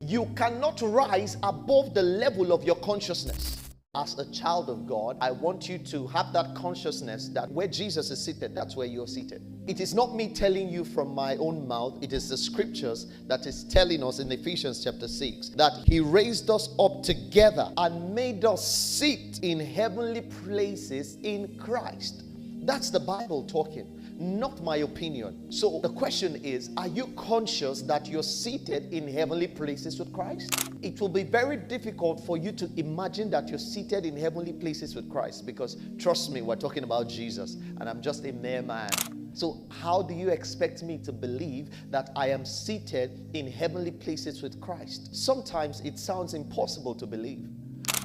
You cannot rise above the level of your consciousness. As a child of God, I want you to have that consciousness that where Jesus is seated, that's where you're seated. It is not me telling you from my own mouth. It is the scriptures that is telling us in Ephesians chapter 6 that he raised us up together and made us sit in heavenly places in Christ. That's the Bible talking, not my opinion. So the question is, are you conscious that you're seated in heavenly places with Christ? It will be very difficult for you to imagine that you're seated in heavenly places with Christ, because trust me, we're talking about Jesus and I'm just a mere man. So how do you expect me to believe that I am seated in heavenly places with Christ? Sometimes it sounds impossible to believe.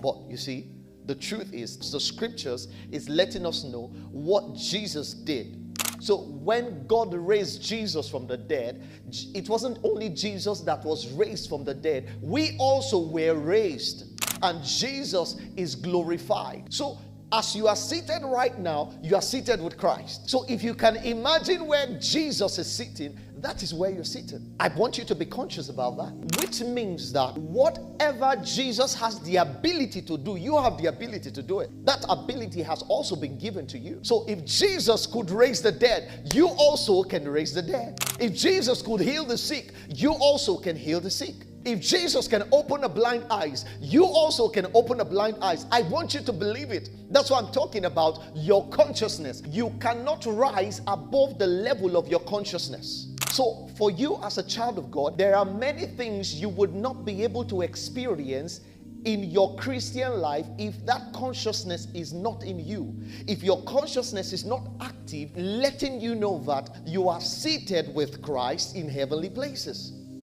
But you see, the truth is, the scriptures is letting us know what Jesus did. So when God raised Jesus from the dead, it wasn't only Jesus that was raised from the dead. We also were raised, and Jesus is glorified. So as you are seated right now, you are seated with Christ. So if you can imagine where Jesus is sitting, that is where you're seated. I want you to be conscious about that. Which means that whatever Jesus has the ability to do, you have the ability to do it. That ability has also been given to you. So if Jesus could raise the dead, you also can raise the dead. If Jesus could heal the sick, you also can heal the sick. If Jesus can open a blind eyes, you also can open a blind eyes. I want you to believe it. That's what I'm talking about, your consciousness. You cannot rise above the level of your consciousness. So for you as a child of God, there are many things you would not be able to experience in your Christian life if that consciousness is not in you. If your consciousness is not active, letting you know that you are seated with Christ in heavenly places.